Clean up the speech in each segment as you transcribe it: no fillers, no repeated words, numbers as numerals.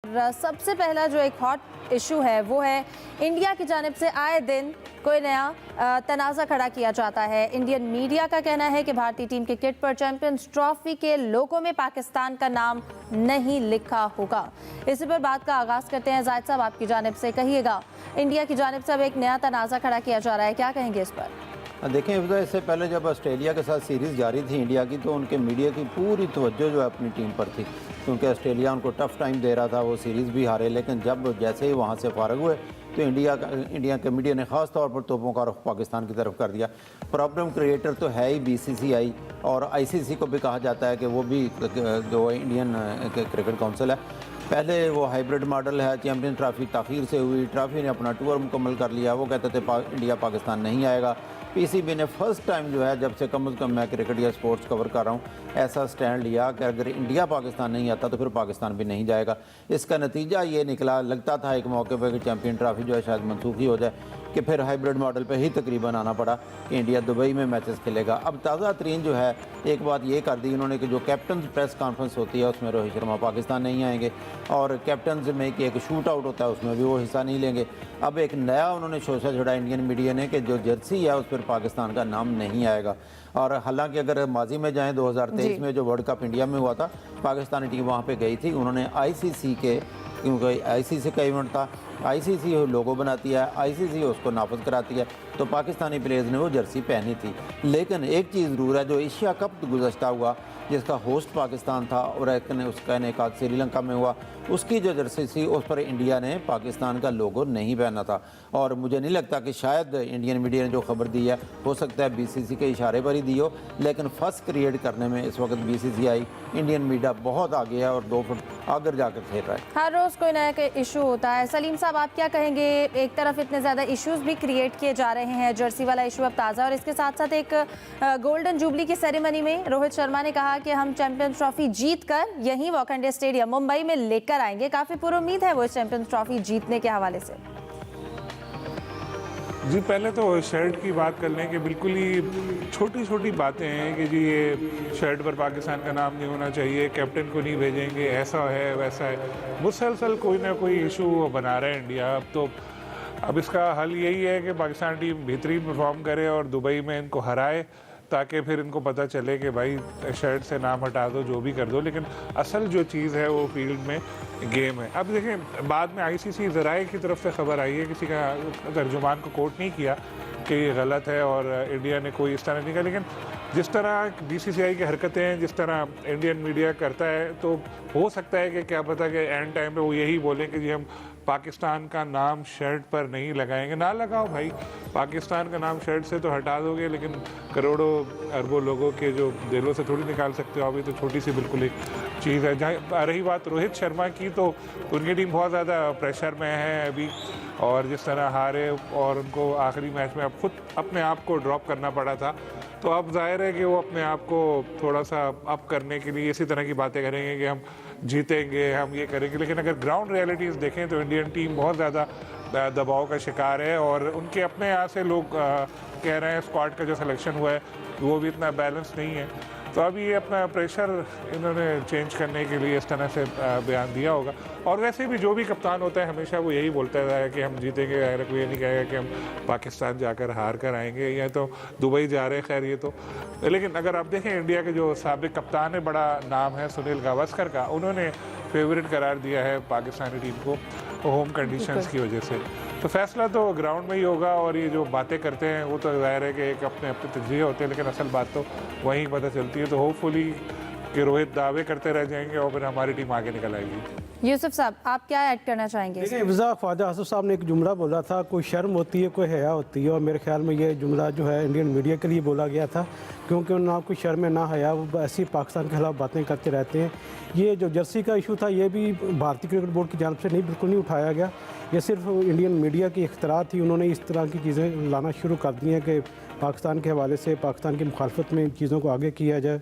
सबसे पहला जो एक हॉट इशू है वो है इंडिया की जानिब से आए दिन कोई नया तनाज़ा खड़ा किया जाता है। इंडियन मीडिया का कहना है कि भारतीय टीम के किट पर चैंपियंस ट्रॉफी के लोगों में पाकिस्तान का नाम नहीं लिखा होगा। इसी पर बात का आगाज़ करते हैं। जाहिद साहब, आपकी जानिब से कहिएगा, इंडिया की जानिब से अब एक नया तनाज़ा खड़ा किया जा रहा है, क्या कहेंगे इस पर? देखें, इससे पहले जब ऑस्ट्रेलिया के साथ सीरीज़ जारी थी इंडिया की, तो उनके मीडिया की पूरी तवज्जो जो है अपनी टीम पर थी, क्योंकि ऑस्ट्रेलिया उनको टफ़ टाइम दे रहा था, वो सीरीज़ भी हारे। लेकिन जब जैसे ही वहाँ से फारग हुए तो इंडिया के मीडिया ने ख़ास तौर पर तोपों का रुख पाकिस्तान की तरफ कर दिया। प्रॉब्लम क्रिएटर तो है ही BCCI, और ICC को भी कहा जाता है कि वो भी जो इंडियन क्रिकेट काउंसिल है। पहले वो हाइब्रिड मॉडल है, चैम्पियन ट्रॉफी ताख़ीर से हुई, ट्रॉफी ने अपना टूर मुकम्मल कर लिया, वो कहते थे इंडिया पाकिस्तान नहीं आएगा। PCB ने फर्स्ट टाइम जो है, जब से कम मैं क्रिकेट या स्पोर्ट्स कवर कर रहा हूँ, ऐसा स्टैंड लिया कि अगर इंडिया पाकिस्तान नहीं आता तो फिर पाकिस्तान भी नहीं जाएगा। इसका नतीजा ये निकला, लगता था एक मौके पर कि चैम्पियन ट्रॉफी जो है शायद मनसूखी हो जाए, कि फिर हाइब्रिड मॉडल पे ही तकरीबन आना पड़ा कि इंडिया दुबई में मैचेस खेलेगा। अब ताज़ा तरीन जो है एक बात ये कर दी उन्होंने कि जो कैप्टन प्रेस कॉन्फ्रेंस होती है उसमें रोहित शर्मा पाकिस्तान नहीं आएंगे, और कैप्टन में कि एक शूट आउट होता है उसमें भी वो हिस्सा नहीं लेंगे। अब एक नया उन्होंने शोशा छड़ा इंडियन मीडिया ने कि जो जर्सी है उस पर पाकिस्तान का नाम नहीं आएगा। और हालांकि अगर माजी में जाएँ 2023 में जो वर्ल्ड कप इंडिया में हुआ था, पाकिस्तानी टीम वहाँ पर गई थी, उन्होंने ICC के, क्योंकि ICC का इवेंट था, ICC लोगो बनाती है, ICC उसको नाफज कराती है, तो पाकिस्तानी प्लेयर्स ने वो जर्सी पहनी थी। लेकिन एक चीज़ ज़रूर है, जो एशिया कप गुज़श्ता हुआ जिसका होस्ट पाकिस्तान था और उसका इनेकाद श्रीलंका में हुआ, उसकी जो जर्सी थी उस पर इंडिया ने पाकिस्तान का लोगो नहीं पहना था। और मुझे नहीं लगता कि शायद इंडियन मीडिया ने जो खबर दी है, हो सकता है BCC के इशारे पर ही दी हो, लेकिन फर्स्ट क्रिएट करने में इस वक्त BCCI इंडियन मीडिया बहुत आगे है और 2 फुट आगे जाकर खेल रहा है। हर रोज़ कोई नया इशू होता है। सलीम साहब, आप क्या कहेंगे? एक तरफ इतने ज़्यादा इश्यूज भी क्रिएट किए जा रहे हैं, जर्सी वाला इशू अब ताज़ा, और इसके साथ साथ एक गोल्डन जुबली की सेरेमनी में रोहित शर्मा ने कहा कि हम चैंपियंस ट्रॉफी जीत कर यहीं वानखेड़े स्टेडियम मुंबई में लेकर आएंगे। काफ़ी पुरुम्मीद है वो इस चैंपियंस ट्रॉफी जीतने के हवाले से। जी, पहले तो शर्ट की बात कर लें कि बिल्कुल ही छोटी छोटी बातें हैं कि जी ये शर्ट पर पाकिस्तान का नाम नहीं होना चाहिए, कैप्टन को नहीं भेजेंगे, ऐसा है वैसा है, मुसलसल कोई ना कोई इशू बना रहा है इंडिया। अब इसका हल यही है कि पाकिस्तान टीम बेहतरीन परफॉर्म करे और दुबई में इनको हराए, ताकि फिर इनको पता चले कि भाई शर्ट से नाम हटा दो, जो भी कर दो, लेकिन असल जो चीज़ है वो फील्ड में गेम है। अब देखें, बाद में ICC ज़राए की तरफ से खबर आई है, किसी का तर्जुमान को कोट नहीं किया कि ये गलत है और इंडिया ने कोई इस तरह नहीं किया, लेकिन जिस तरह BCCI की हरकतें हैं, जिस तरह इंडियन मीडिया करता है, तो हो सकता है कि क्या पता कि एंड टाइम पे वो यही बोलें कि जी हम पाकिस्तान का नाम शर्ट पर नहीं लगाएंगे। ना लगाओ भाई, पाकिस्तान का नाम शर्ट से तो हटा दोगे, लेकिन करोड़ों अरबों लोगों के जो दिलों से थोड़ी निकाल सकते हो। अभी तो छोटी सी बिल्कुल एक चीज़ है। जहाँ रही बात रोहित शर्मा की, तो उनकी टीम बहुत ज़्यादा प्रेशर में है अभी, और जिस तरह हारे और उनको आखिरी मैच में अब खुद अपने आप को ड्रॉप करना पड़ा था, तो अब जाहिर है कि वो अपने आप को थोड़ा सा अप करने के लिए इसी तरह की बातें करेंगे कि हम जीतेंगे, हम ये करेंगे। लेकिन अगर ग्राउंड रियलिटीज़ देखें तो इंडियन टीम बहुत ज़्यादा दबाव का शिकार है, और उनके अपने यहाँ से लोग कह रहे हैं स्क्वाड का जो सिलेक्शन हुआ है वो भी इतना बैलेंस नहीं है। तो अभी ये अपना प्रेशर इन्होंने चेंज करने के लिए इस तरह से बयान दिया होगा। और वैसे भी जो भी कप्तान होता है हमेशा वो यही बोलता है कि हम जीतेंगे, अगर कोई ये नहीं कहेगा कि हम पाकिस्तान जाकर हार कर आएंगे या तो दुबई जा रहे हैं। खैर ये तो, लेकिन अगर आप देखें इंडिया के जो साबिक कप्तान है, बड़ा नाम है सुनील गावस्कर का, उन्होंने फेवरेट करार दिया है पाकिस्तानी टीम को होम कंडीशंस की वजह से। तो फैसला तो ग्राउंड में ही होगा, और ये जो बातें करते हैं वो तो जाहिर है कि एक अपने अपने तजज़िये होते हैं, लेकिन असल बात तो वहीं पता चलती है। तो होपफुली कि रोहित दावे करते रह जाएंगे और फिर हमारी टीम आगे निकल आएगी। यूसुफ साहब, आप क्या ऐड करना चाहेंगे? देखिए, इब्जा ख्वाजा आसिफ साहब ने एक जुमला बोला था, कोई शर्म होती है, कोई हया होती है, और मेरे ख्याल में ये जुमला जो है इंडियन मीडिया के लिए बोला गया था, क्योंकि ना कोई शर्म है ना हया, वो ऐसी पाकिस्तान के खिलाफ बातें करते रहते हैं। ये जो जर्सी का इशू था, ये भी भारतीय क्रिकेट बोर्ड की जानिब से बिल्कुल नहीं उठाया गया, ये सिर्फ इंडियन मीडिया की इख्तरार थी। उन्होंने इस तरह की चीज़ें लाना शुरू कर दी हैं कि पाकिस्तान के हवाले से पाकिस्तान की मुखालफत में चीज़ों को आगे किया जाए।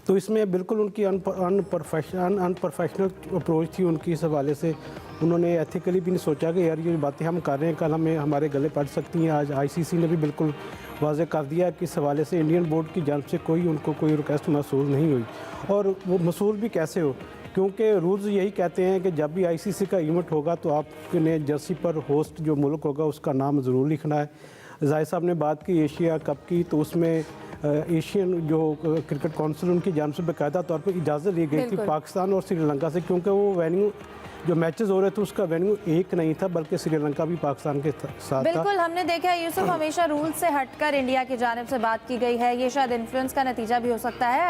तो इसमें बिल्कुल उनकी अनप्रोफेशनल अप्रोच थी उनकी इस हवाले से। उन्होंने एथिकली भी नहीं सोचा कि यार ये बातें हम कर रहे हैं कल हमें हमारे गले पड़ सकती हैं। आज ICC ने भी बिल्कुल वाज़े कर दिया कि इस हवाले से इंडियन बोर्ड की जानिब से कोई उनको कोई रिक्वेस्ट मसूल नहीं हुई। और वो मसूल भी कैसे हो क्योंकि रूल्स यही कहते हैं कि जब भी आईसीसी का इवेंट होगा तो आपने जर्सी पर होस्ट जो मुल्क होगा उसका नाम ज़रूर लिखना है। जाहिर साहब ने बात की एशिया कप की, तो उसमें एशियन जो क्रिकेट काउंसिल उनकी जानिब से बाकायदा तौर पर इजाज़त ली गई थी बिल्कुल। पाकिस्तान और श्रीलंका से, क्योंकि वो वेन्यू जो मैचेस हो रहे थे उसका वेन्यू एक नहीं था बल्कि श्रीलंका भी पाकिस्तान के साथ था। बिल्कुल, हमने देखा है यूसुफ, हमेशा रूल से हटकर इंडिया की जानिब से बात की गई है। ये शायद इन्फ्लुएंस का नतीजा भी हो सकता है।